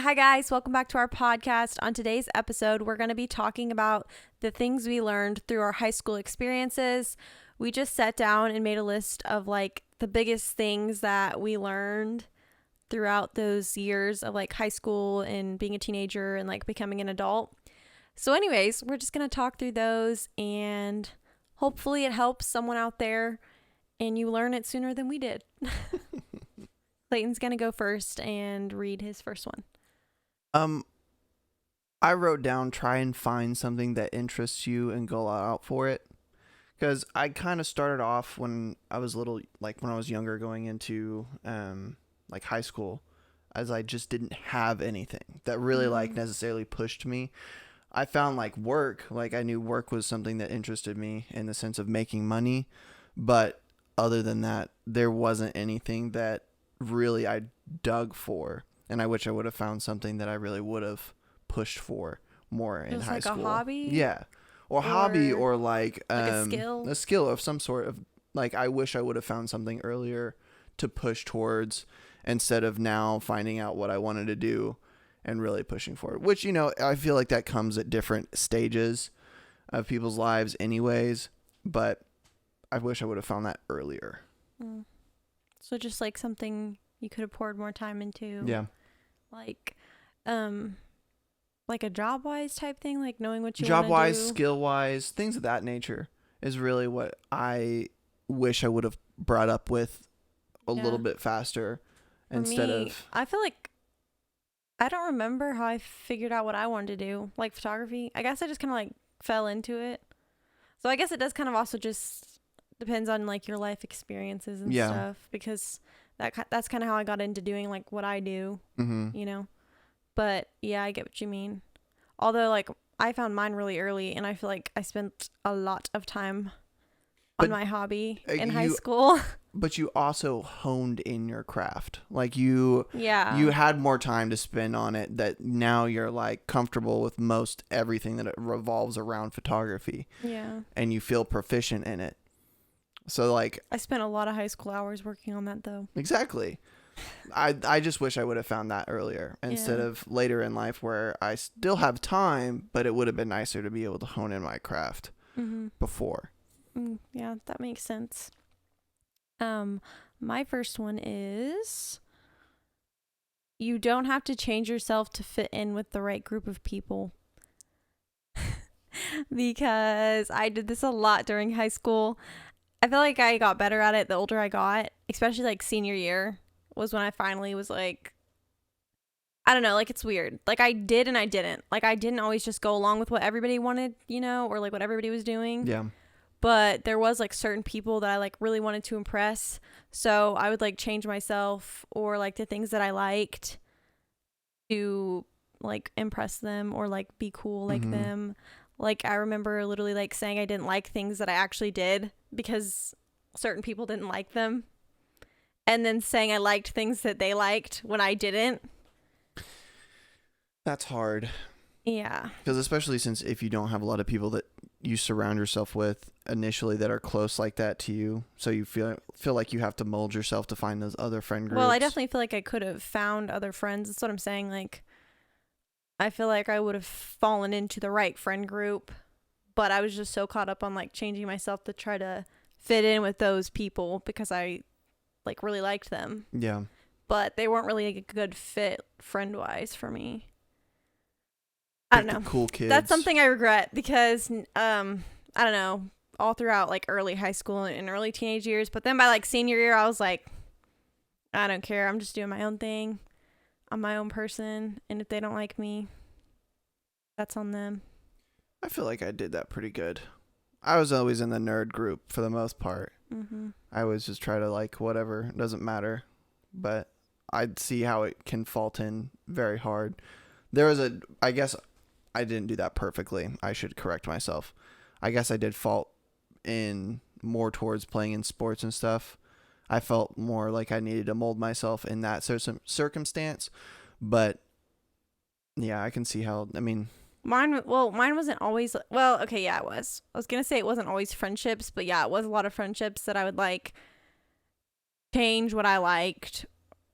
Hi guys, welcome back to our podcast. On today's episode, we're going to be talking about the things we learned through our high school experiences. We just sat down and made a list of like the biggest things that we learned throughout those years of like high school and being a teenager and like becoming an adult. So anyways, we're just going to talk through those and hopefully it helps someone out there and you learn it sooner than we did. Clayton's going to go first and read his first one. I wrote down try and find something that interests you and go out for it. Because I kind of started off when I was little, like when I was younger going into like high school, as I just didn't have anything that really like necessarily pushed me. I found like work, like I knew work was something that interested me in the sense of making money. But other than that, there wasn't anything that really I dug for. And I wish I would have found something that I really would have pushed for more in high school. Like a hobby? Yeah. Or hobby or like a skill? A skill of some sort of like I wish I would have found something earlier to push towards instead of now finding out what I wanted to do and really pushing for it. Which, you know, I feel like that comes at different stages of people's lives anyways, but I wish I would have found that earlier. So just like something you could have poured more time into. Yeah. Like a job-wise type thing, like knowing what you want to do. Job-wise, skill-wise, things of that nature is really what I wish I would have brought up with a little bit faster instead of... I feel like I don't remember how I figured out what I wanted to do, like photography. I guess I just kind of like fell into it. So I guess it does kind of also just depends on like your life experiences and stuff, because that's kind of how I got into doing like what I do, you know. But yeah, I get what you mean. Although like I found mine really early and I feel like I spent a lot of time on my hobby in high school. But you also honed in your craft. Like you had more time to spend on it that now you're like comfortable with most everything that it revolves around photography. Yeah. And you feel proficient in it. So like I spent a lot of high school hours working on that though. Exactly. I just wish I would have found that earlier instead of later in life where I still have time, but it would have been nicer to be able to hone in my craft before. Yeah, that makes sense. My first one is you don't have to change yourself to fit in with the right group of people. Because I did this a lot during high school. I feel like I got better at it the older I got, especially like senior year was when I finally was like, I don't know, like it's weird. Like I did and I didn't. Like I didn't always just go along with what everybody wanted, you know, or like what everybody was doing. Yeah. But there was like certain people that I like really wanted to impress. So I would like change myself or like the things that I liked to like impress them or like be cool like them. Like I remember literally like saying I didn't like things that I actually did because certain people didn't like them. And then saying I liked things that they liked when I didn't. That's hard. Yeah. Because especially since if you don't have a lot of people that you surround yourself with initially that are close like that to you, so you feel like you have to mold yourself to find those other friend groups. Well, I definitely feel like I could have found other friends. That's what I'm saying. Like, I feel like I would have fallen into the right friend group, but I was just so caught up on like changing myself to try to fit in with those people because I like really liked them. Yeah. But they weren't really a good fit friend wise for me. I don't know. Cool kids. That's something I regret because I don't know, all throughout like early high school and early teenage years, but then by like senior year I was like, I don't care. I'm just doing my own thing. I'm my own person, and if they don't like me, that's on them. I feel like I did that pretty good. I was always in the nerd group for the most part. I always just try to like whatever, it doesn't matter. But I'd see how it can fault in very hard. I guess I didn't do that perfectly. I should correct myself. I guess I did fault in more towards playing in sports and stuff. I felt more like I needed to mold myself in that circumstance. But yeah, I can see how, I mean... Mine wasn't always, well, okay, yeah, it was. I was going to say it wasn't always friendships, but yeah, it was a lot of friendships that I would like change what I liked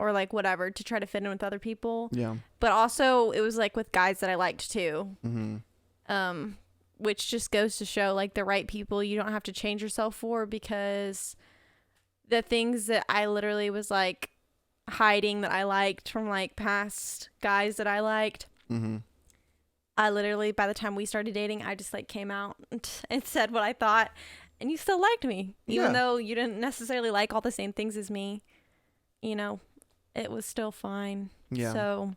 or like whatever to try to fit in with other people. Yeah. But also it was like with guys that I liked too. Mm-hmm. Which just goes to show like the right people you don't have to change yourself for, because the things that I literally was like hiding that I liked from like past guys that I liked, Mm-hmm. I literally, by the time we started dating, I just like came out and said what I thought, and you still liked me, even though you didn't necessarily like all the same things as me. You know, it was still fine. Yeah. So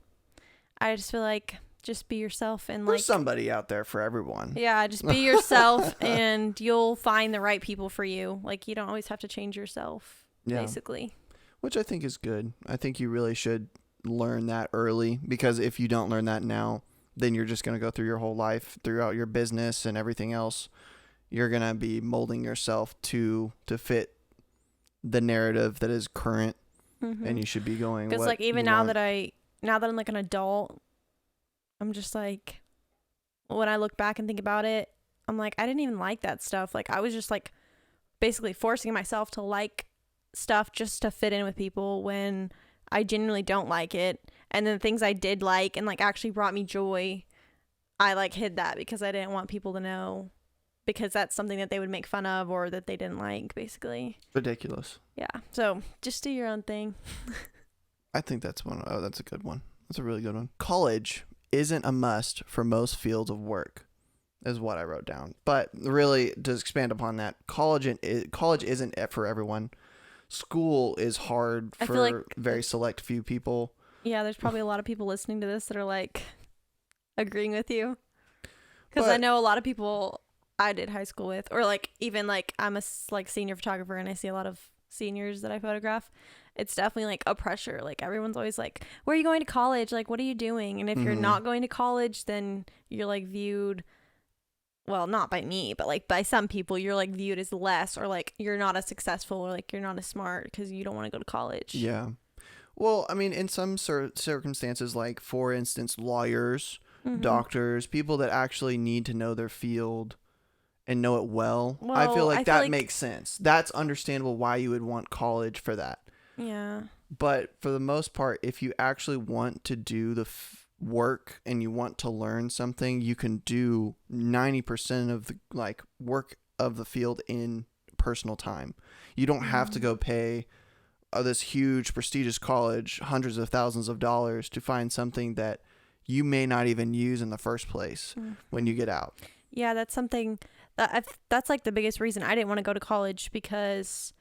I just feel like just be yourself, and There's like somebody out there for everyone. yeah, just be yourself and you'll find the right people for you. Like you don't always have to change yourself, basically. Which I think is good. I think you really should learn that early, because if you don't learn that now, then you're just going to go through your whole life, throughout your business and everything else. You're going to be molding yourself to fit the narrative that is current, and you should be going. Because like even now that I'm like an adult, I'm just like, when I look back and think about it, I'm like, I didn't even like that stuff. Like I was just like basically forcing myself to like stuff just to fit in with people when I genuinely don't like it. And then the things I did like and like actually brought me joy, I like hid that because I didn't want people to know, because that's something that they would make fun of or that they didn't like, basically. Ridiculous. Yeah. So just do your own thing. I think that's one. Oh, that's a good one. That's a really good one. College isn't a must for most fields of work, is what I wrote down. But really, to expand upon that, college isn't for everyone. School is hard for very select few people. Yeah, there's probably a lot of people listening to this that are like agreeing with you, because I know a lot of people I did high school with, or like even like I'm a like senior photographer and I see a lot of seniors that I photograph. It's definitely like a pressure. Like everyone's always like, where are you going to college? Like, what are you doing? And if you're not going to college, then you're like viewed, well, not by me, but like by some people, you're like viewed as less, or like you're not as successful, or like you're not as smart because you don't want to go to college. Yeah. Well, I mean, in some circumstances, like for instance, lawyers, doctors, people that actually need to know their field and know it well, I feel like that makes sense. That's understandable why you would want college for that. Yeah. But for the most part, if you actually want to do the work and you want to learn something, you can do 90% of the like work of the field in personal time. You don't have to go pay this huge prestigious college hundreds of thousands of dollars to find something that you may not even use in the first place when you get out. Yeah, that's something that's like the biggest reason I didn't want to go to college, because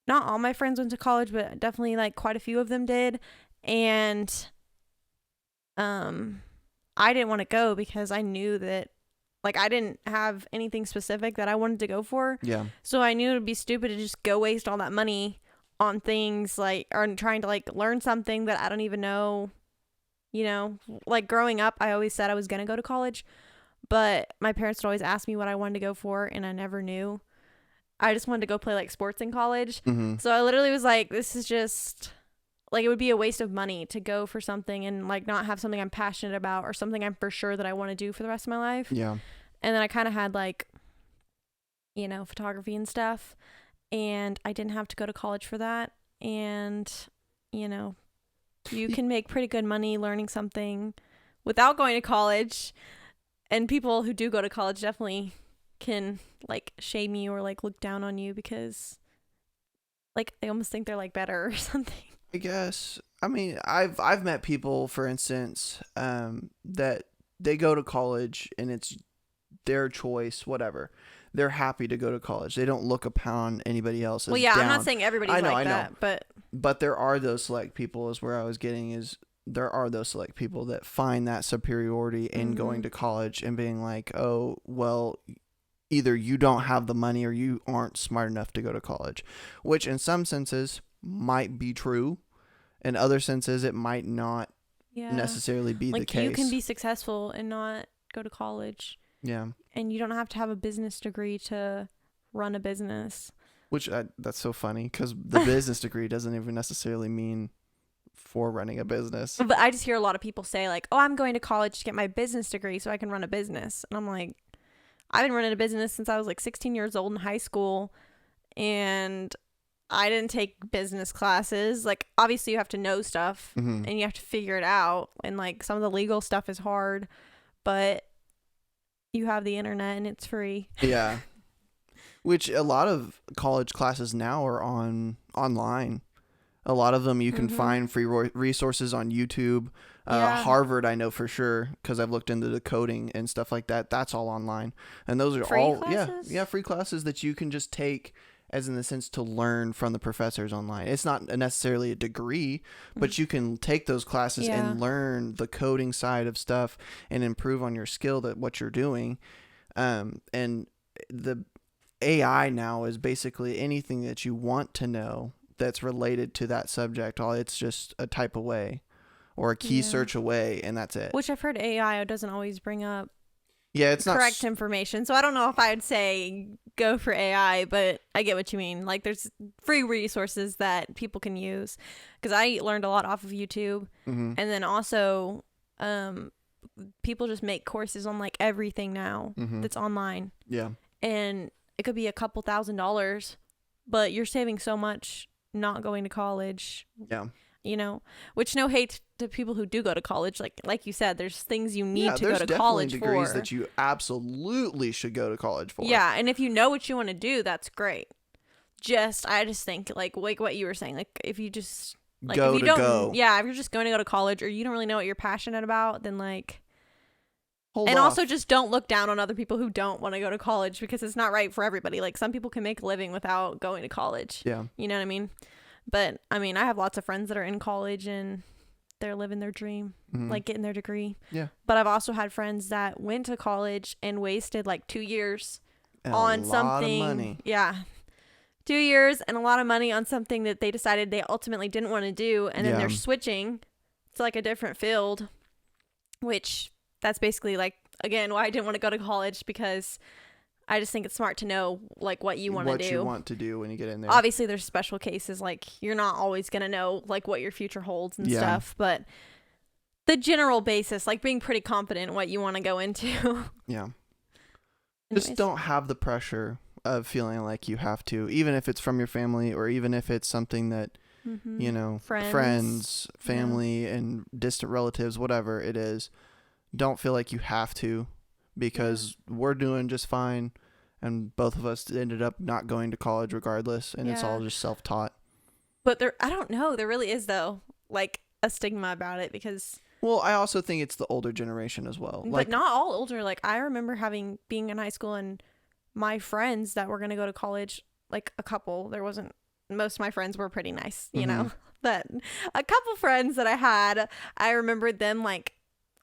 not all my friends went to college, but definitely like quite a few of them did. And I didn't want to go because I knew that like I didn't have anything specific that I wanted to go for. Yeah. So I knew it would be stupid to just go waste all that money on things like, or trying to like learn something that I don't even know. You know, like growing up, I always said I was going to go to college, but my parents would always ask me what I wanted to go for, and I never knew. I just wanted to go play like sports in college. So I literally was like, this is just like, it would be a waste of money to go for something and like not have something I'm passionate about or something I'm for sure that I want to do for the rest of my life. Yeah. And then I kind of had like, you know, photography and stuff, and I didn't have to go to college for that. And, you know, you can make pretty good money learning something without going to college. And people who do go to college definitely can like shame you or like look down on you because like they almost think they're like better or something. I guess. I mean, I've met people, for instance, that they go to college and it's their choice, whatever. They're happy to go to college. They don't look upon anybody else as down. I'm not saying everybody's like that, but there are those select people, is where I was getting, is there are those select people that find that superiority in going to college and being like, oh, well, either you don't have the money or you aren't smart enough to go to college, which in some senses might be true. In other senses, it might not necessarily be the case. You can be successful and not go to college. Yeah. And you don't have to have a business degree to run a business. Which that's so funny, because the business degree doesn't even necessarily mean for running a business. But I just hear a lot of people say like, oh, I'm going to college to get my business degree so I can run a business. And I'm like, I've been running a business since I was like 16 years old in high school. And I didn't take business classes. Like, obviously you have to know stuff Mm-hmm. and you have to figure it out. And like some of the legal stuff is hard, but you have the internet and it's free. Yeah. Which a lot of college classes now are online. A lot of them you can find free resources on YouTube. Yeah. Harvard, I know for sure, because I've looked into the coding and stuff like that. That's all online, and those are Free all classes? yeah free classes that you can just take as in the sense to learn from the professors online. It's not necessarily a degree, but you can take those classes Yeah. and learn the coding side of stuff and improve on your skill that what you're doing. And the AI now is basically anything that you want to know that's related to that subject. All it's just a type away or a key Yeah. search away, and that's it. Which I've heard AI doesn't always bring up Yeah, it's not correct information. So I don't know if I'd say go for AI, but I get what you mean. Like there's free resources that people can use because I learned a lot off of YouTube. Mhm. And then also people just make courses on like everything now Mhm. that's online. Yeah. And it could be a couple $1,000s, but you're saving so much not going to college. Yeah. You know, which no hate to people who do go to college. Like you said, there's things you need Yeah, to go there's to definitely college degrees for. that you absolutely should go to college for. Yeah, and if you know what you want to do, that's great. I just think like what you were saying, like if you just like Go if you to don't, go. yeah, if you're just going to go to college or you don't really know what you're passionate about, then like, Hold and off. also just don't look down on other people who don't want to go to college because it's not right for everybody. Like some people can make a living without going to college. Yeah. You know what I mean? But I mean, I have lots of friends that are in college and they're living their dream, Mhm. like getting their degree. Yeah. But I've also had friends that went to college and wasted like 2 years And on a lot something. of money. Yeah. 2 years and a lot of money on something that they decided they ultimately didn't want to do. And then they're Yeah. switching to like a different field, which that's basically like, again, why I didn't want to go to college because I just think it's smart to know like what you want to do. What you want to do when you get in there. Obviously there's special cases, like you're not always going to know like what your future holds and Yeah. stuff, but the general basis, like being pretty confident in what you want to go into. Yeah. Anyways. Just don't have the pressure of feeling like you have to, even if it's from your family or even if it's something that, Mhm. you know, Friends. friends, family, and distant relatives, whatever it is, don't feel like you have to because we're doing just fine. And both of us ended up not going to college regardless. And it's Yeah. all just self-taught. But I don't know, there really is though, like a stigma about it because Well, I also think it's the older generation as well. but Like, not all older. Like I remember being in high school and my friends that were going to go to college, like a couple, most of my friends were pretty nice, you know, but a couple friends that I had, I remembered them like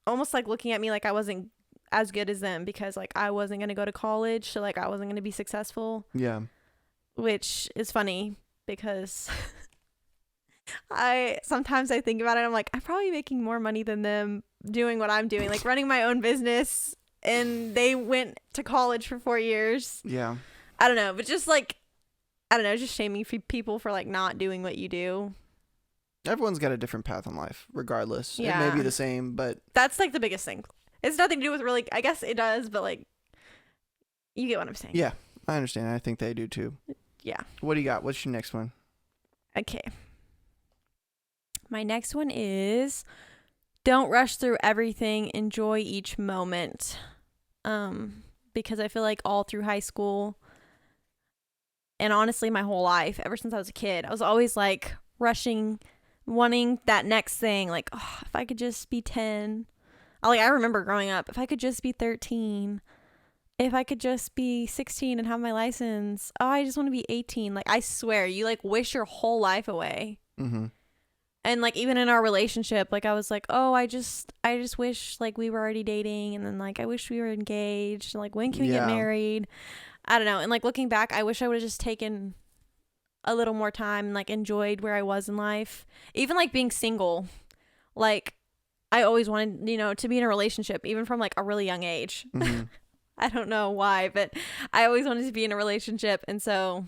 almost like looking at me like I wasn't as good as them because like I wasn't going to go to college. So like I wasn't going to be successful, yeah. which is funny because sometimes I think about it. I'm like, I'm probably making more money than them doing what I'm doing, like running my own business. And they went to college for 4 years. Yeah. I don't know, but just like, I don't know, just shaming people for like not doing what you do. Everyone's got a different path in life, regardless. It may Yeah. be the same, but That's like the biggest thing. It's nothing to do with really, I guess it does, but like, you get what I'm saying. yeah, I understand. I think they do too. Yeah. What do you got? What's your next one? Okay. My next one is don't rush through everything. Enjoy each moment. Because I feel like all through high school and honestly my whole life, ever since I was a kid, I was always like rushing, wanting that next thing. Like, oh, if I could just be 10. I remember growing up, if I could just be 13. If I could just be 16 and have my license. Oh, I just want to be 18. Like, I swear, you like wish your whole life away. Mm-hmm. And like even in our relationship, like I was like, oh, I just wish like we were already dating, and then like I wish we were engaged. Like when can we get Yeah. married? I don't know. And like looking back, I wish I would have just taken a little more time and like enjoyed where I was in life. Even like being single, like I always wanted, you know, to be in a relationship, even from like a really young age. Mm-hmm. I don't know why, but I always wanted to be in a relationship, and so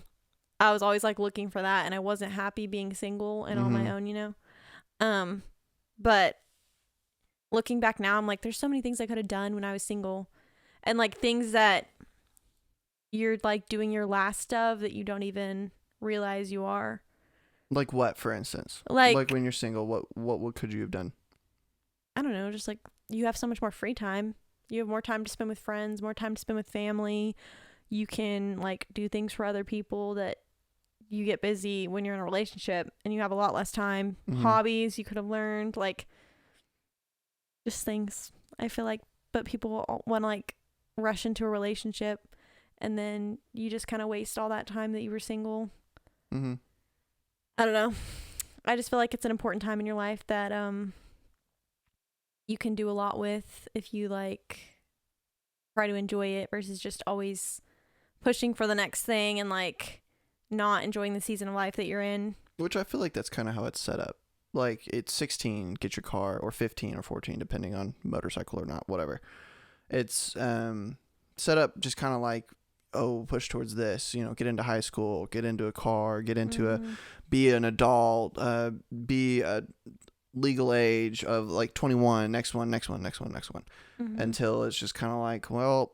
I was always like looking for that, and I wasn't happy being single and on my own, you know. But looking back now, I'm like, there's so many things I could have done when I was single, and like things that you're like doing your last of that you don't even realize you are. Like what, for instance? Like when you're single, what could you have done? I don't know, just like you have so much more free time. You have more time to spend with friends, more time to spend with family. You can like do things for other people that you get busy when you're in a relationship and you have a lot less time. Mhm. Hobbies you could have learned, like just things. I feel like, but people want to like rush into a relationship and then you just kind of waste all that time that you were single. Mm-hmm. I don't know. I just feel like it's an important time in your life that you can do a lot with if you like try to enjoy it versus just always pushing for the next thing and like not enjoying the season of life that you're in. Which I feel like that's kind of how it's set up. Like it's 16, get your car, or 15 or 14, depending on motorcycle or not, whatever. It's set up just kind of like, oh, push towards this, get into high school, get into a car, get into be an adult, be a legal age of like 21, next one, until it's just kind of like, well,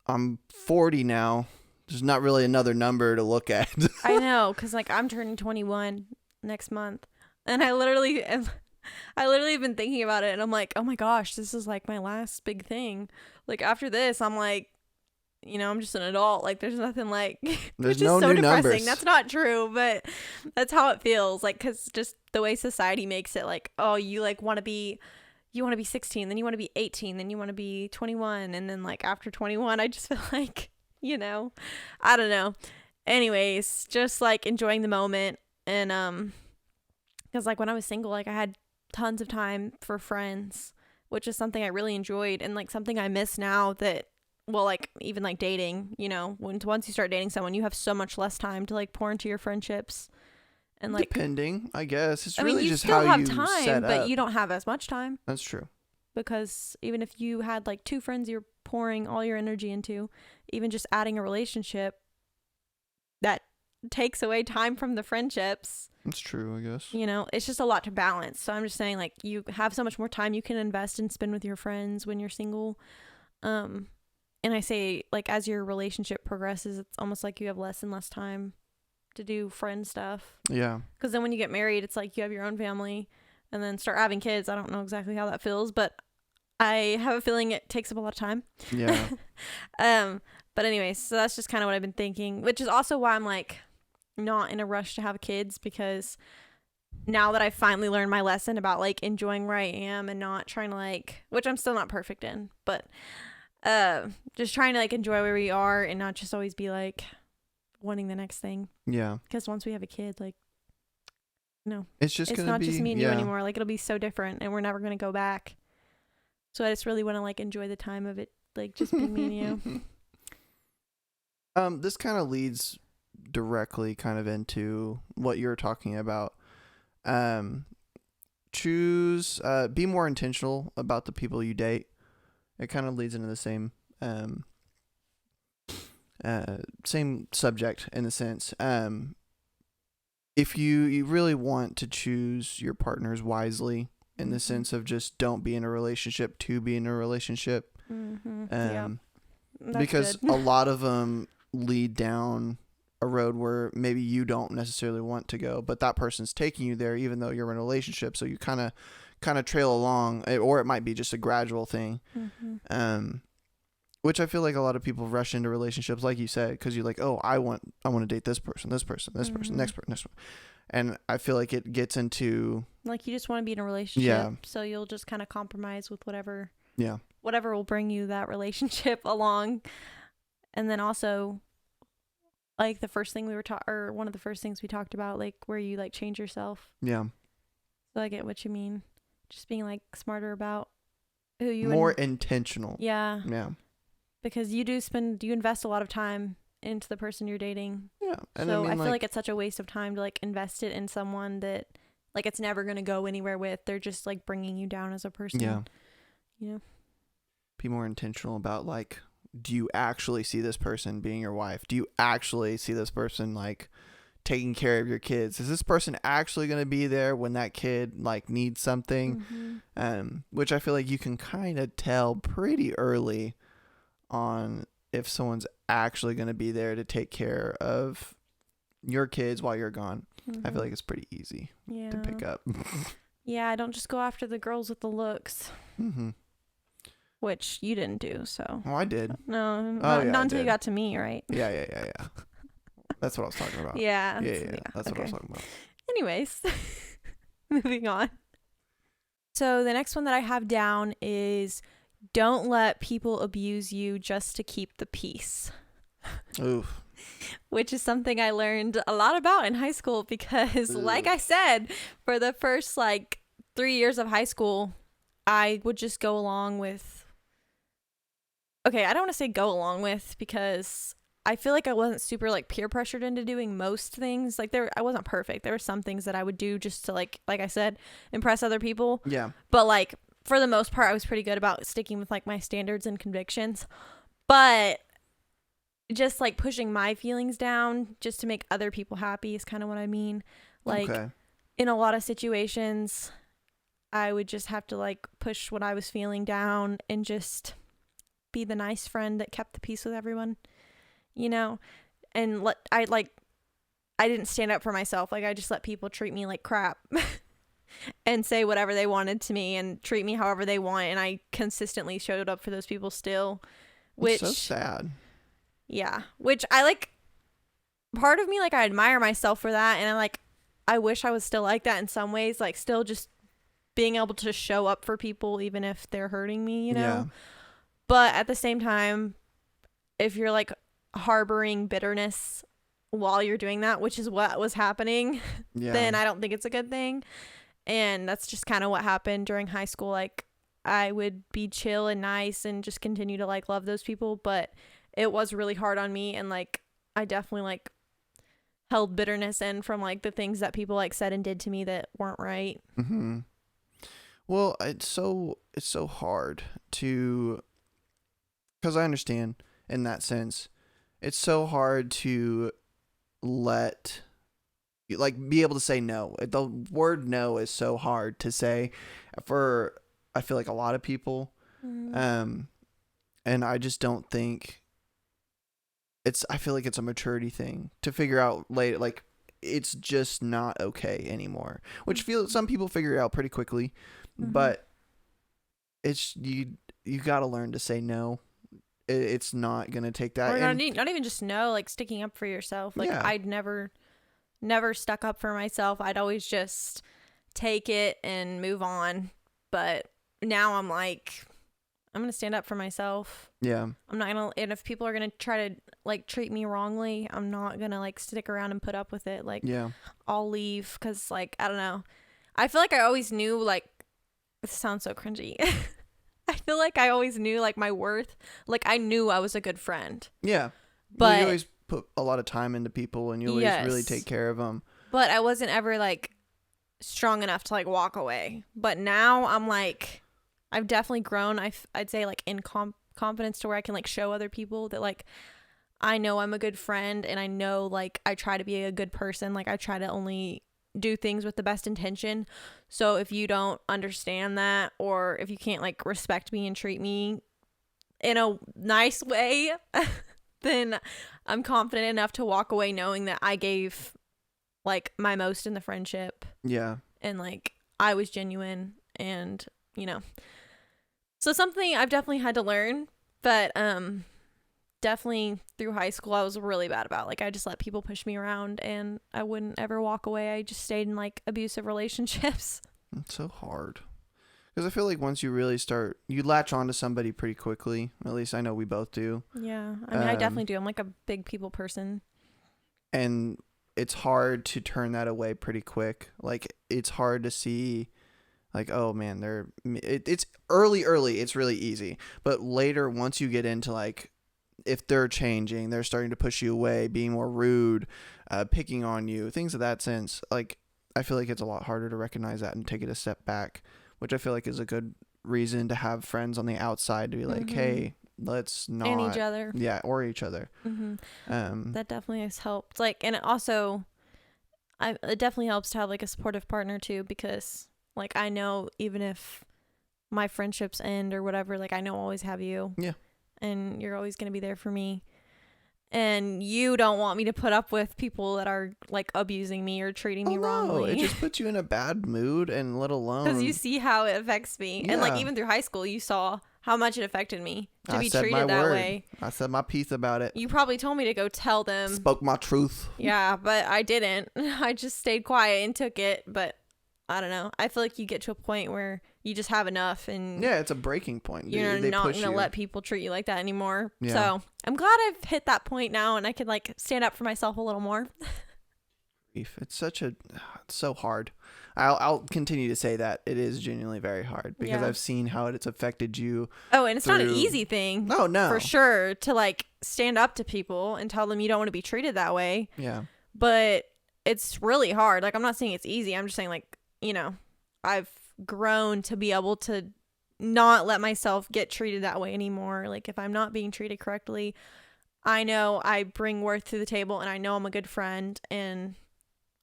I'm 40 now. There's not really another number to look at. I know, because like I'm turning 21 next month, and I literally have been thinking about it, and I'm like, oh my gosh, this is like my last big thing. Like after this, I'm like, I'm just an adult. Like there's nothing like. There's which no is so new depressing. numbers. That's not true, but that's how it feels. Like because just the way society makes it, like oh you like want to be. You want to be 16, then you want to be 18, then you want to be 21, and then like after 21, I just feel like. I don't know. Anyways, just like enjoying the moment. And because like when I was single, like I had tons of time for friends, which is something I really enjoyed and like something I miss now that, well, like even like dating, once you start dating someone, you have so much less time to like pour into your friendships. And like depending, I guess it's I really mean, you just still how have you time, set but up. you don't have as much time. That's true. Because even if you had like 2 friends you're pouring all your energy into, even just adding a relationship that takes away time from the friendships. That's true, I guess. It's just a lot to balance. So I'm just saying like you have so much more time you can invest and spend with your friends when you're single. And I say like as your relationship progresses, it's almost like you have less and less time to do friend stuff. Yeah. Because then when you get married, it's like you have your own family. And then start having kids. I don't know exactly how that feels, but I have a feeling it takes up a lot of time. Yeah. But anyways, so that's just kind of what I've been thinking, which is also why I'm like not in a rush to have kids, because now that I've finally learned my lesson about like enjoying where I am and not trying to like, which I'm still not perfect in, but just trying to like enjoy where we are and not just always be like wanting the next thing. Yeah. Because once we have a kid, like, no, it's not just me and you anymore. Like it'll be so different and we're never going to go back. So I just really want to like enjoy the time of it, like just being me and you. This kind of leads directly kind of into what you're talking about. Be more intentional about the people you date. It kind of leads into the same subject in the sense. If you really want to choose your partners wisely, in the sense of just don't be in a relationship to be in a relationship, because a lot of them lead down a road where maybe you don't necessarily want to go, but that person's taking you there even though you're in a relationship, so you kind of trail along, or it might be just a gradual thing. Which I feel like a lot of people rush into relationships, like you said, because you're like, oh, I want to date this person, next person. And I feel like it gets into like you just want to be in a relationship, so you'll just kind of compromise with whatever will bring you that relationship along. And then also, like the first thing one of the first things we talked about, like where you like change yourself. Yeah. So I get what you mean. Just being like smarter about who you more intentional. Yeah. Yeah. Because you invest a lot of time into the person you're dating. Yeah. And so I feel like it's such a waste of time to like invest it in someone that like it's never going to go anywhere with. They're just like bringing you down as a person. Yeah. Be more intentional about like, do you actually see this person being your wife? Do you actually see this person like taking care of your kids? Is this person actually going to be there when that kid like needs something? Which I feel like you can kind of tell pretty early on if someone's actually going to be there to take care of your kids while you're gone. Mm-hmm. I feel like it's pretty easy to pick up. Yeah, I don't just go after the girls with the looks. Mm-hmm. Which you didn't do, so. Oh, I did. No, Oh, not until you got to me, right? Yeah. That's what I was talking about. Yeah. Yeah. That's what I was talking about. Anyways, moving on. So the next one that I have down is don't let people abuse you just to keep the peace. Oof. Which is something I learned a lot about in high school because, like I said, for the first 3 years of high school, I would just go along with. Okay, I don't want to say go along with because I feel like I wasn't super peer pressured into doing most things. I wasn't perfect. There were some things that I would do just to like I said, impress other people. Yeah. But for the most part, I was pretty good about sticking with my standards and convictions. But just pushing my feelings down just to make other people happy is kind of what I mean. Okay. In a lot of situations, I would just have to push what I was feeling down and just be the nice friend that kept the peace with everyone, and I didn't stand up for myself. I just let people treat me like crap and say whatever they wanted to me and treat me however they want. And I consistently showed up for those people still, which it's so sad. Yeah. Which I part of me, I admire myself for that. And I wish I was still like that in some ways, still just being able to show up for people, even if they're hurting me, Yeah. But at the same time, if you're harboring bitterness while you're doing that, which is what was happening, then I don't think it's a good thing. And that's just kind of what happened during high school. I would be chill and nice and just continue to love those people, but it was really hard on me. And I definitely held bitterness in from the things that people said and did to me that weren't right. Mm-hmm. Well, it's so hard to, because I understand in that sense, it's so hard to be able to say no. The word no is so hard to say for, I feel a lot of people. Mm-hmm. And I just don't think I feel it's a maturity thing to figure out later, it's just not okay anymore, which some people figure it out pretty quickly, but it's, you got to learn to say no. It's not going to take that. Or not even just no, sticking up for yourself. I'd never stuck up for myself. I'd always just take it and move on. But now I'm I'm going to stand up for myself. Yeah. I'm not going to, and if people are going to try to treat me wrongly, I'm not going to stick around and put up with it. Yeah. I'll leave because I don't know. I feel I always knew this sounds so cringy. I feel I always knew my worth. I knew I was a good friend. Yeah. But you always put a lot of time into people and you always really take care of them. But I wasn't ever strong enough to walk away. But now I'm I've definitely grown. I'd say in confidence to where I can show other people that I know I'm a good friend and I know I try to be a good person. I try to only do things with the best intention. So if you don't understand that, or if you can't respect me and treat me in a nice way, then I'm confident enough to walk away knowing that I gave my most in the friendship. Yeah. And I was genuine and so something I've definitely had to learn, but definitely through high school I was really bad about. I just let people push me around and I wouldn't ever walk away. I just stayed in abusive relationships. It's so hard. Because I feel once you really start, you latch on to somebody pretty quickly. At least I know we both do. Yeah. I mean, I definitely do. I'm a big people person. And it's hard to turn that away pretty quick. It's hard to see, oh man, it's early, it's really easy. But later, once you get into if they're changing, they're starting to push you away, being more rude, picking on you, things of that sense. I feel it's a lot harder to recognize that and take it a step back, which I feel is a good reason to have friends on the outside to be hey, let's not. And each other. Yeah, or each other. Mm-hmm. That definitely has helped. And it also, it definitely helps to have a supportive partner too, because I know even if my friendships end or whatever, I know I'll always have you. Yeah. And you're always going to be there for me. and you don't want me to put up with people that are like abusing me or treating me No, wrongly. it just puts you in a bad mood, and let alone Because you see how it affects me. And like Yeah. even through high school, you saw how much it affected me to I be said my treated that word. way. I said my piece about it. You probably told me to go tell them. Spoke my truth. Yeah, but I didn't. I just stayed quiet and took it. But I don't know. I feel like you get to a point where you just have enough and Yeah, it's a breaking point. you're They not push going to you. let people treat you like that anymore. Yeah. So I'm glad I've hit that point now and I can like stand up for myself a little more. It's so hard. I'll continue to say that it is genuinely very hard because Yeah. I've seen how it's affected you. Oh, and it's not an Through- easy thing. No. For sure to like stand up to people and tell them you don't want to be treated that way. Yeah. But it's really hard. Like I'm not saying it's easy. I'm just saying like, you know, I've grown to be able to not let myself get treated that way anymore. Like if I'm not being treated correctly, I know I bring worth to the table and I know I'm a good friend and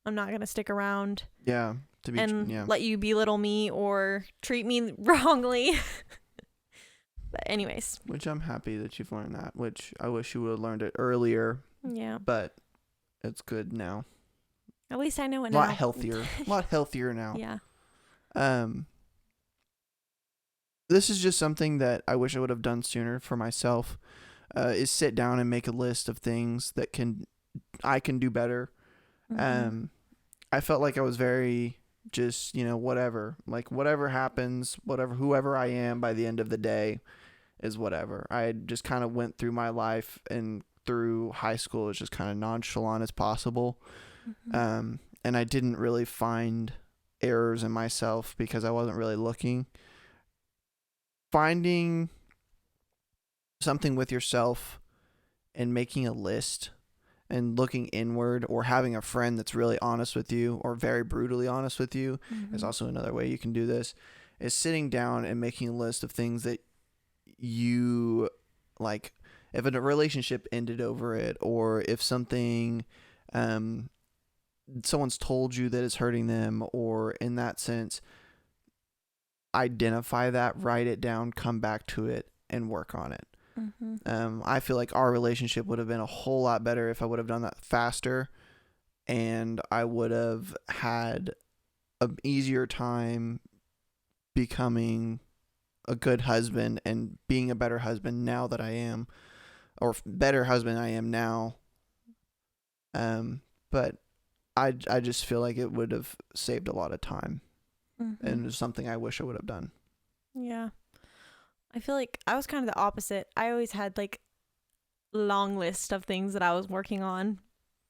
I'm not going to stick around Yeah. and let you belittle me or treat me wrongly. But anyways, Which I'm happy that you've learned that, which I wish you would have learned it earlier, yeah. but it's good now. At least I know it A now. lot healthier. A lot healthier now. Yeah. This is just something that I wish I would have done sooner for myself. Is sit down and make a list of things that I can do better. Mhm. I felt like I was very just, whatever. Like whatever happens, whoever I am by the end of the day is whatever. I just kind of went through my life and through high school as just kind of nonchalant as possible. Mhm. And I didn't really find errors in myself because I wasn't really looking. Finding something with yourself and making a list and looking inward, or having a friend that's really honest with you or very brutally honest with you is Mhm. also another way you can do this, is sitting down and making a list of things that you like. If a relationship ended over it, or if something someone's told you that is hurting them, or in that sense, identify that, write it down, come back to it, and work on it. Mhm. I feel like our relationship would have been a whole lot better if I would have done that faster, and I would have had an easier time becoming a good husband and being a better husband now that I am, or better husband I am now. But I just feel like it would have saved a lot of time, Mhm. and it's something I wish I would have done. Yeah. I feel like I was kind of the opposite. I always had like long list of things that I was working on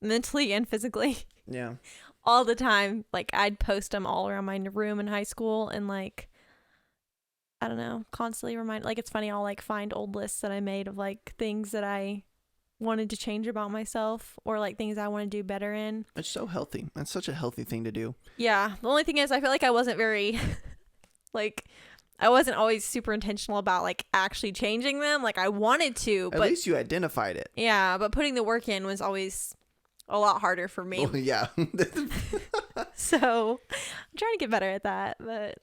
mentally and physically Yeah. all the time. Like I'd post them all around my room in high school and like I don't know, constantly remind, like it's funny, I'll like find old lists that I made of like things that I wanted to change about myself or like things I want to do better in. It's so healthy. That's such a healthy thing to do. Yeah. The only thing is I feel like I wasn't very like I wasn't always super intentional about like actually changing them. Like I wanted to, At but least you identified it. yeah, but putting the work in was always a lot harder for me. Well, yeah. So I'm trying to get better at that, but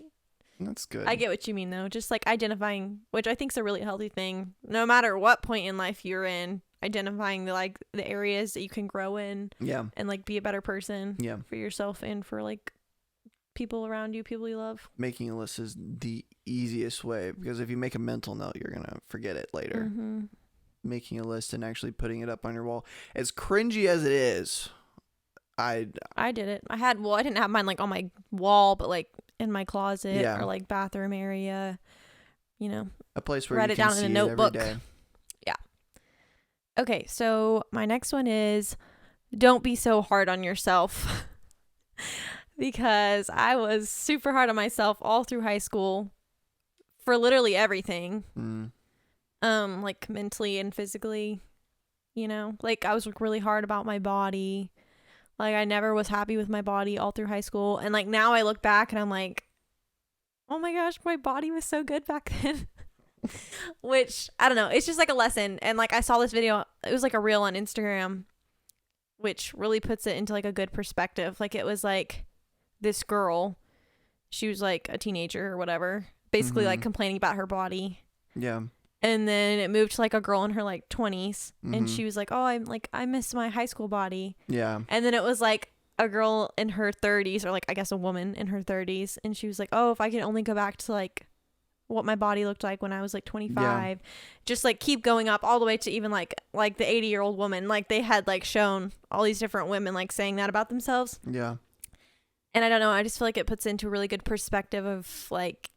That's good. I get what you mean though. Just like identifying, which I think is a really healthy thing. No matter what point in life you're in, identifying the areas that you can grow in Yeah. and like be a better person Yeah. for yourself and for like people around you, people you love. Making a list is the easiest way, because if you make a mental note, you're going to forget it later. Mm-hmm. Making a list and actually putting it up on your wall, as cringy as it is, I did it. I didn't have mine like on my wall, but like in my closet Yeah. or like bathroom area, you know. a place where Write you it can down in a see notebook. it every day. Okay, so my next one is don't be so hard on yourself. Because I was super hard on myself all through high school for literally everything. Like mentally and physically, you know. Like I was really hard about my body. Like I never was happy with my body all through high school. And like now I look back and I'm like, oh my gosh, my body was so good back then. Which, I don't know, it's just like a lesson. And like I saw this video, it was like a reel on Instagram, which really puts it into like a good perspective. Like it was like this girl, she was like a teenager or whatever, basically like Mhm. complaining about her body. Yeah. And then it moved to like a girl in her like 20s, and Mhm. she was like, "Oh, I miss my high school body." Yeah. And then it was like a girl in her 30s, or like I guess a woman in her 30s, and she was like, "Oh, if I could only go back to like what my body looked like when I was like 25." Just like keep going up all the way to even like the 80-year-old woman. Like they had like shown all these different women like saying that about themselves. Yeah. And I don't know, I just feel like it puts into a really good perspective of like,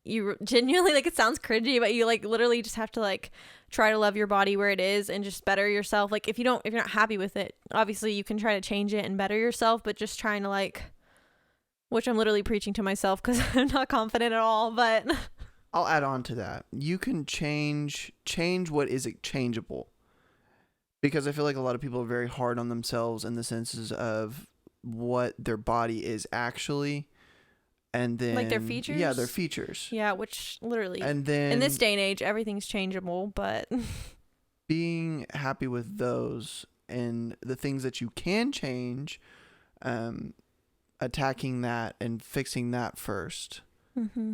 you genuinely, like, it sounds cringy, but you like literally just have to like try to love your body where it is and just better yourself. Like if you're not happy with it, obviously you can try to change it and better yourself, but just trying to like, which I'm literally preaching to myself because I'm not confident at all, but I'll add on to that. You can change what is changeable. Because I feel like a lot of people are very hard on themselves in the senses of what their body is actually, and then like their features. Yeah, their features. Yeah, which literally, And then in this day and age, everything's changeable, but being happy with those and the things that you can change, attacking that and fixing that first.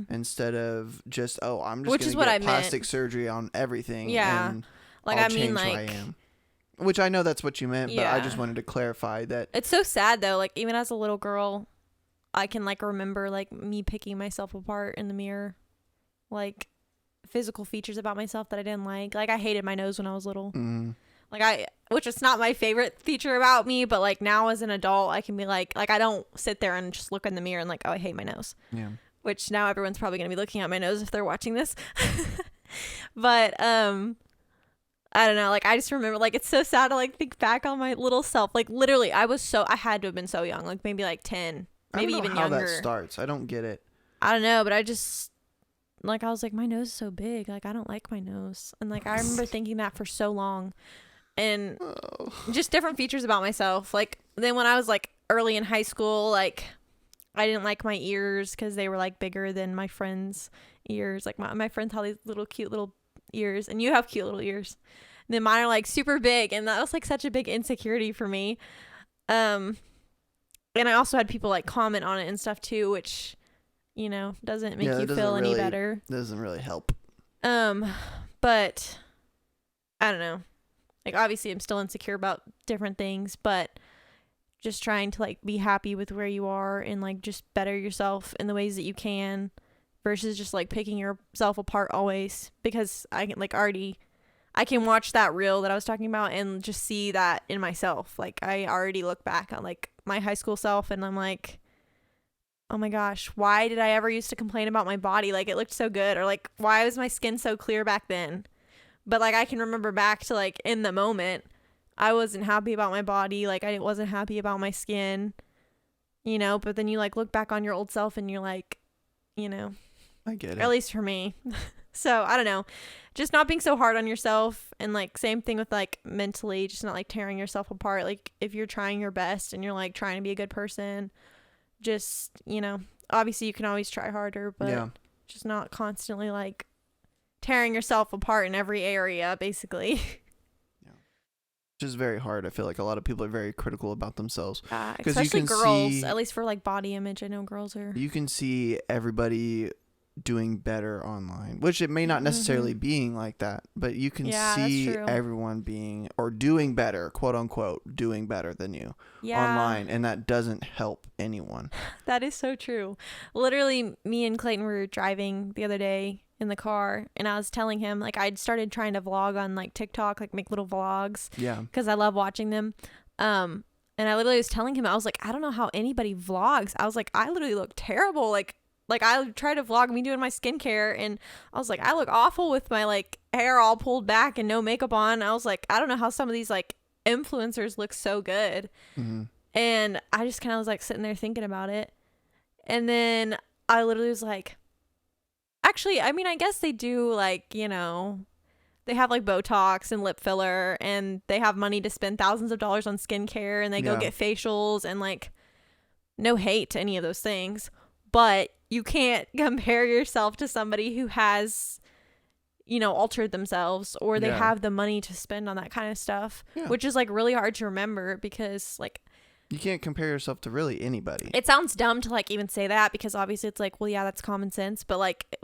Instead of just, I'm just going to get plastic surgery on everything. Yeah. And like, I'll I mean, change like, who I am. Which I know that's what you meant, but I Yeah. just wanted to clarify that. It's so sad though. Like even as a little girl, I can like remember like me picking myself apart in the mirror, like physical features about myself that I didn't like. Like I hated my nose when I was little. Like which is not my favorite feature about me, but like now as an adult, I can be like I don't sit there and just look in the mirror and like, oh, I hate my nose. Yeah. Which now everyone's probably going to be looking at my nose if they're watching this. But I don't know, like I just remember, like it's so sad to like think back on my little self. Like literally I had to have been so young, like maybe like 10, maybe even how younger. that starts. I don't get it. I don't know, but I just like, I was like, my nose is so big, like I don't like my nose. And like I remember thinking that for so long, and just different features about myself. Like then when I was like early in high school, like I didn't like my ears because they were like bigger than my friends' ears. Like my friends have these little cute little ears, and you have cute little ears, and then mine are like super big, and that was like such a big insecurity for me. And I also had people like comment on it and stuff too, which, you know, doesn't make you feel any better. Doesn't really help. But I don't know, like obviously I'm still insecure about different things, but just trying to like be happy with where you are and like just better yourself in the ways that you can, versus just like picking yourself apart always. Because I can watch that reel that I was talking about and just see that in myself. Like I already look back on like my high school self and I'm like, oh my gosh, why did I ever used to complain about my body? Like it looked so good, or like why was my skin so clear back then? But like I can remember back to like in the moment I wasn't happy about my body, like I wasn't happy about my skin, you know, but then you like look back on your old self and you're like, you know, I get it. At least for me. So I don't know, just not being so hard on yourself, and like same thing with like mentally, just not like tearing yourself apart. Like if you're trying your best and you're like trying to be a good person, just, you know, obviously you can always try harder, but just not constantly like tearing yourself apart in every area basically. Which is very hard. I feel like a lot of people are very critical about themselves. Especially girls, at least for like body image. I know girls are. You can see everybody doing better online, which it may not necessarily being like that, but you can see everyone being or doing better, quote unquote, doing better than you online, and that doesn't help anyone. That is so true. Literally, me and Clayton were driving the other day in the car, and I was telling him like I'd started trying to vlog on like TikTok, like make little vlogs, because I love watching them. And I literally was telling him, I was like, I don't know how anybody vlogs. I was like, I literally look terrible. Like I try to vlog me doing my skincare, and I was like, I look awful with my like hair all pulled back and no makeup on. I was like, I don't know how some of these like influencers look so good. And I just kind of was like sitting there thinking about it, and then I literally was like, actually, I mean, I guess they do, like, you know, they have like Botox and lip filler, and they have money to spend thousands of dollars on skincare, and they go get facials, and like, no hate to any of those things, but you can't compare yourself to somebody who has, you know, altered themselves, or they have the money to spend on that kind of stuff, which is like really hard to remember, because like, you can't compare yourself to really anybody. It sounds dumb to like even say that, because obviously it's like, well, yeah, that's common sense, but like,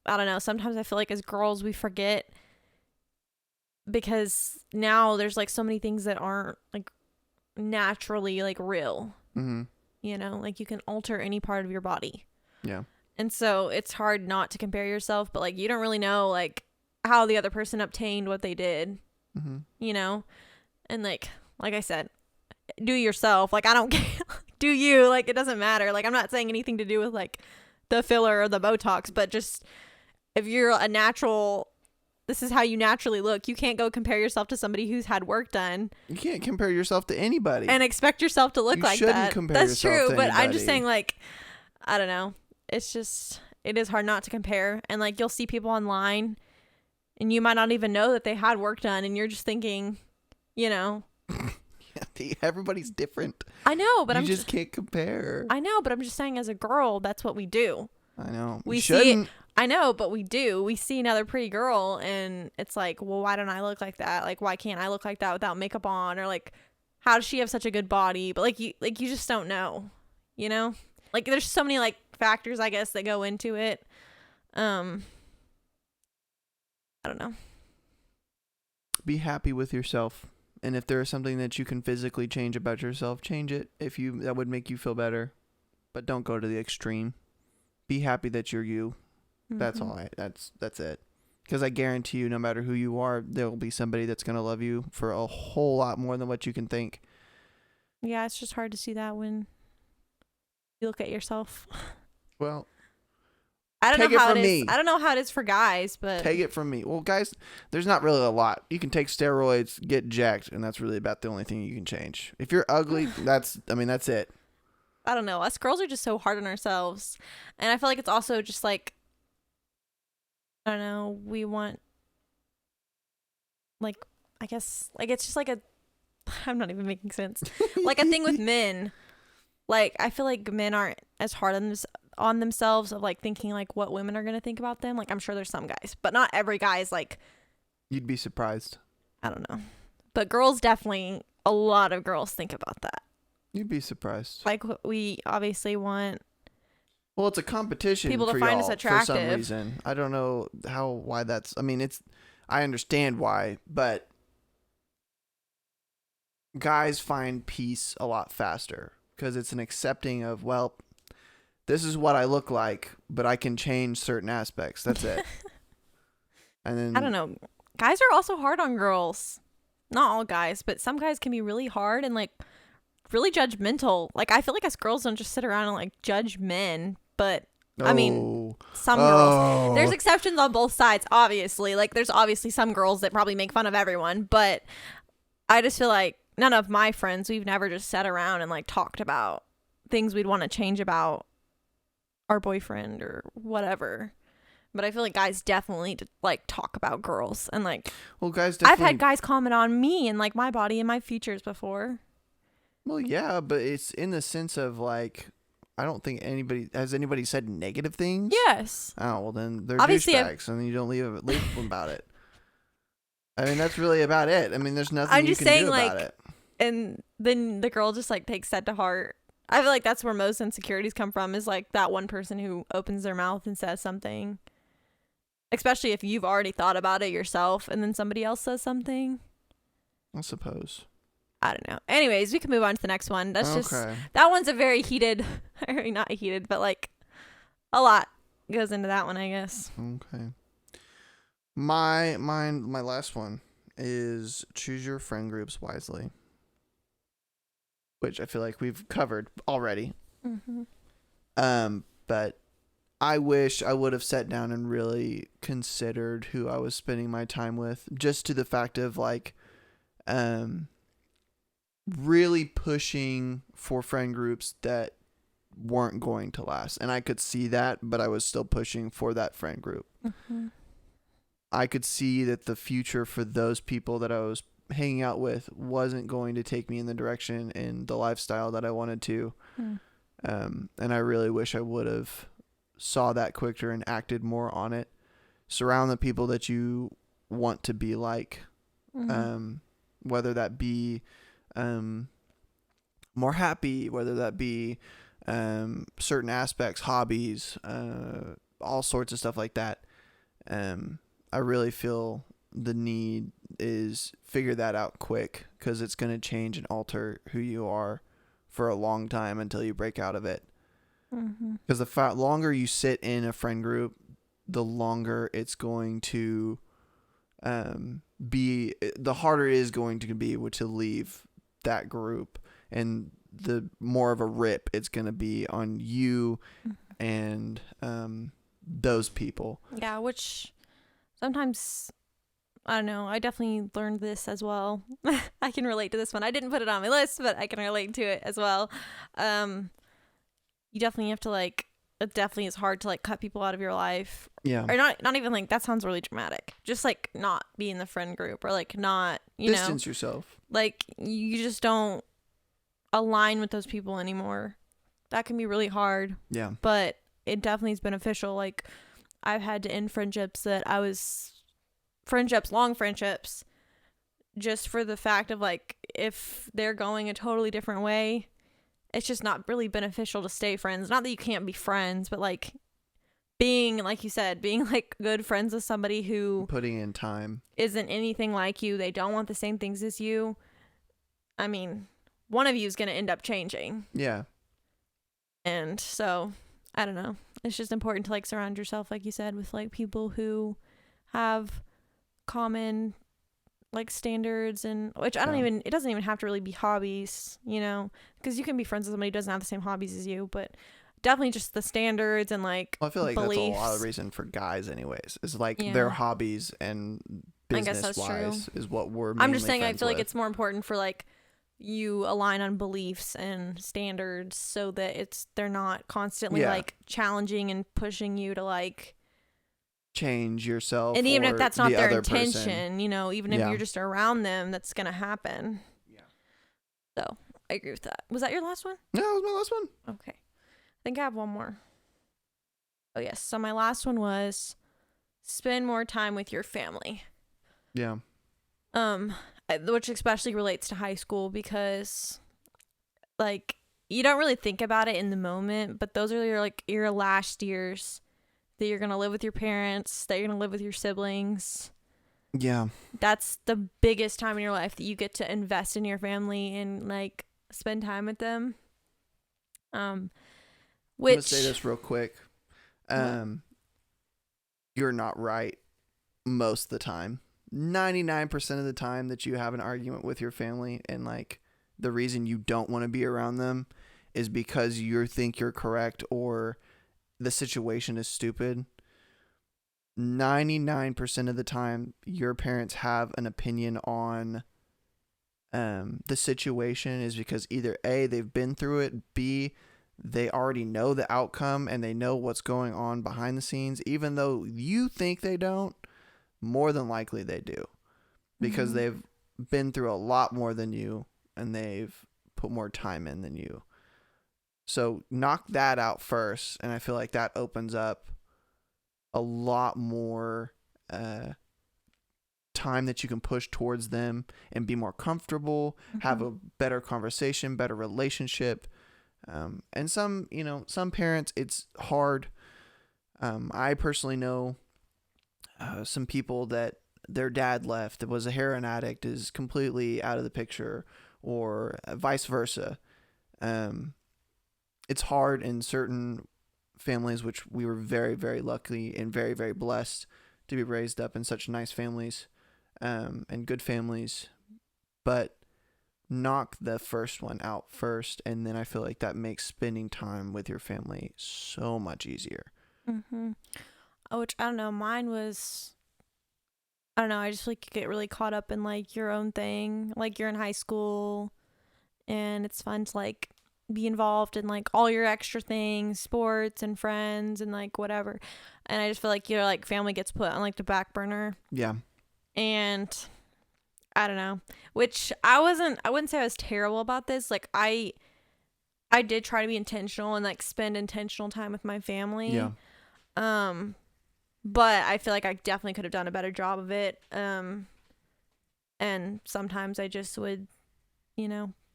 I don't know, sometimes I feel like as girls we forget because now there's like so many things that aren't like naturally like real. Mm-hmm. You know, like you can alter any part of your body. Yeah. And so it's hard not to compare yourself, but like you don't really know like how the other person obtained what they did, Mm-hmm. you know? And like I said, do yourself. Like I don't care. Do you, like it doesn't matter. Like I'm not saying anything to do with like the filler or the Botox, but just if you're a natural, this is how you naturally look. You can't go compare yourself to somebody who's had work done You can't compare yourself to anybody. and expect yourself to look You like shouldn't that. compare That's yourself true, to but I'm anybody. just saying like I don't know. It's just it is hard not to compare, and like you'll see people online and you might not even know that they had work done, and you're just thinking, you know, Everybody's different. I know, but You I'm just can't compare. I know, but I'm just saying as a girl, that's what we do. I know. We You see shouldn't. I know, but we do. We see another pretty girl and it's like, well, why don't I look like that? Like, why can't I look like that without makeup on? Or like, how does she have such a good body? But you just don't know, you know? Like, there's so many like factors, I guess, that go into it. I don't know. Be happy with yourself. And if there is something that you can physically change about yourself, change it if that would make you feel better. But don't go to the extreme. Be happy that you're you. That's Mhm. all. That's it. Because I guarantee you, no matter who you are, there will be somebody that's going to love you for a whole lot more than what you can think. Yeah, it's just hard to see that when you look at yourself. Well, I don't take know it how from it is. me. I don't know how it is for guys, but take it from me. Well, guys, there's not really a lot. You can take steroids, get jacked, and that's really about the only thing you can change. If you're ugly, that's it. I don't know. Us girls are just so hard on ourselves. And I feel like it's also just like, I don't know, we want, like, I guess, like, it's just like I'm not even making sense. Like a thing with men. Like, I feel like men aren't as hard on themselves of like thinking like what women are going to think about them. Like, I'm sure there's some guys, but not every guy is like, You'd be surprised. I don't know. But girls definitely, a lot of girls think about that. You'd be surprised. Like, we obviously want Well, it's a competition people to for find y'all us for some attractive. reason. I don't know why that's. I understand why, but guys find peace a lot faster because it's an accepting of, well, this is what I look like, but I can change certain aspects. That's it. And then I don't know. Guys are also hard on girls. Not all guys, but some guys can be really hard and like really judgmental. Like, I feel like us girls don't just sit around and like judge men, but I mean, some girls. There's exceptions on both sides, obviously. Like, there's obviously some girls that probably make fun of everyone, but I just feel like none of my friends, we've never just sat around and like talked about things we'd want to change about our boyfriend or whatever. But I feel like guys definitely need to like talk about girls and like, well, guys I've definitely. had guys comment on me and like my body and my features before. Well, yeah, but it's in the sense of like, I don't think anybody said negative things. Yes. Oh, well, then they're Obviously, douchebags, and you don't leave them about it. I mean, that's really about it. I mean, there's nothing I'm you just can saying, do about like, it. and then the girl just like takes that to heart. I feel like that's where most insecurities come from, is like that one person who opens their mouth and says something. Especially if you've already thought about it yourself and then somebody else says something. I suppose. I don't know. Anyways, we can move on to the next one. That's just, Okay. that one's a very heated, not heated, but like a lot goes into that one, I guess. Okay. My last one is choose your friend groups wisely, which I feel like we've covered already. Mm-hmm. But I wish I would have sat down and really considered who I was spending my time with, just to the fact of like, really pushing for friend groups that weren't going to last. And I could see that, but I was still pushing for that friend group. Mm-hmm. I could see that the future for those people that I was hanging out with wasn't going to take me in the direction and the lifestyle that I wanted to. And I really wish I would have saw that quicker and acted more on it. Surround the people that you want to be like, whether that be more happy, whether that be certain aspects, hobbies, all sorts of stuff like that. I really feel the need is figure that out quick, because it's going to change and alter who you are for a long time until you break out of it. Because the longer you sit in a friend group, the longer it's going to be, the harder it is going to be to leave that group, and the more of a rip it's going to be on you and those people. Yeah, which sometimes, I don't know, I definitely learned this as well. I can relate to this one. I didn't put it on my list, but I can relate to it as well. You definitely have to, like, it definitely is hard to, like, cut people out of your life. Yeah. Or not even, like, that sounds really dramatic. Just, like, not be in the friend group, or, like, not, Distance yourself. Like, you just don't align with those people anymore. That can be really hard. Yeah. But it definitely is beneficial. Like, I've had to end friendships long friendships, just for the fact of, like, if they're going a totally different way, it's just not really beneficial to stay friends. Not that you can't be friends, but, like, being, like you said, being, like, good friends with somebody who putting in time isn't anything like you, they don't want the same things as you. I mean, one of you is going to end up changing. Yeah. And so, I don't know. It's just important to, like, surround yourself, like you said, with, like, people who have common, like, standards, and which it doesn't even have to really be hobbies, because you can be friends with somebody who doesn't have the same hobbies as you, but definitely just the standards and, like, I feel like beliefs. that's a lot of the reason for guys anyways, is like their hobbies and business wise is what we're mainly I'm just saying, I feel with. like it's more important for, like, you align on beliefs and standards, so that they're not constantly like challenging and pushing you to, like, change yourself. And even if that's not their intention, person. Even if you're just around them, that's gonna happen. Yeah. So I agree with that. Was that your last one? No, that was my last one. Okay. I think I have one more. Oh yes. So my last one was spend more time with your family. Yeah. Which especially relates to high school, because, like, you don't really think about it in the moment, but those are your last years that you're going to live with your parents, that you're going to live with your siblings. Yeah. That's the biggest time in your life that you get to invest in your family and, like, spend time with them. Which, I'm gonna say this real quick. You're not right most of the time. 99% of the time that you have an argument with your family, and, like, the reason you don't want to be around them is because you think you're correct or the situation is stupid. 99% of the time your parents have an opinion on the situation is because either A, they've been through it, B, they already know the outcome and they know what's going on behind the scenes. Even though you think they don't, more than likely they do, because they've been through a lot more than you and they've put more time in than you. So knock that out first, and I feel like that opens up a lot more time that you can push towards them and be more comfortable, have a better conversation, better relationship. And some parents, it's hard. I personally know some people that their dad left, that was a heroin addict, is completely out of the picture, or vice versa. It's hard in certain families, which we were very, very lucky and very, very blessed to be raised up in such nice families, and good families. But knock the first one out first, and then I feel like that makes spending time with your family so much easier. Which, I don't know, mine was, I don't know, I just, like, get really caught up in, like, your own thing. Like, you're in high school and it's fun to, like, be involved in, like, all your extra things, sports and friends and, like, whatever. And I just feel like your, like, family gets put on, like, the back burner. Yeah. And I don't know, which I wouldn't say I was terrible about this. Like, I did try to be intentional and, like, spend intentional time with my family. Yeah. But I feel like I definitely could have done a better job of it. And sometimes I just would,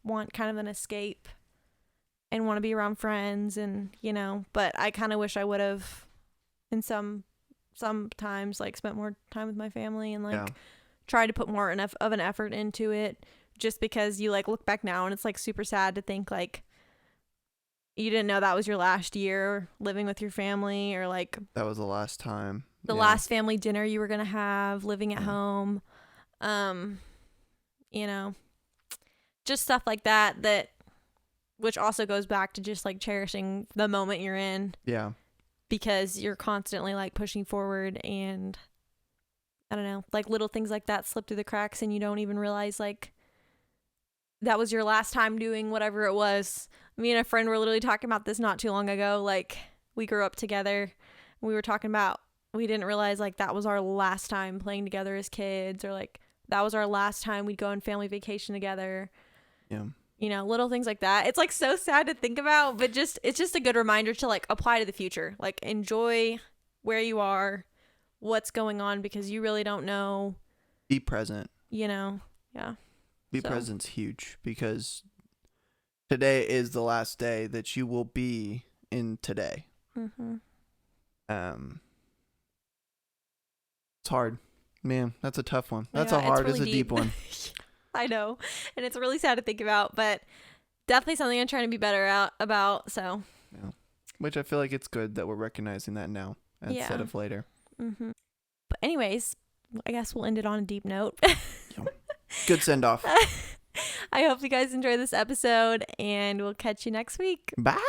want kind of an escape and want to be around friends, and, but I kind of wish I would have, in sometimes, like, spent more time with my family and, like, try to put more enough of an effort into it, just because you like look back now and it's like super sad to think like you didn't know that was your last year living with your family, or like That was the last time. the last family dinner you were going to have living at home. You know, just stuff like that, which also goes back to just like cherishing the moment you're in. Yeah. Because you're constantly like pushing forward, and I don't know, like little things like that slip through the cracks and you don't even realize like that was your last time doing whatever it was. Me and a friend were literally talking about this not too long ago. Like, we grew up together. We were talking about, we didn't realize like that was our last time playing together as kids, or like that was our last time we'd go on family vacation together. Yeah. You know, little things like that. It's like so sad to think about, but it's just a good reminder to like apply to the future. Like, enjoy where you are, what's going on, because you really don't know. Be present. You know, yeah. Be present's huge, because today is the last day that you will be in today. Mm-hmm. It's hard. Man, that's a tough one. I That's know, a hard, really it's a deep one. I know. And it's really sad to think about, but definitely something I'm trying to be better about. So, Yeah. Which I feel like it's good that we're recognizing that now instead of later. Mm-hmm. But anyways, I guess we'll end it on a deep note. Good send off. I hope you guys enjoyed this episode, and we'll catch you next week. Bye.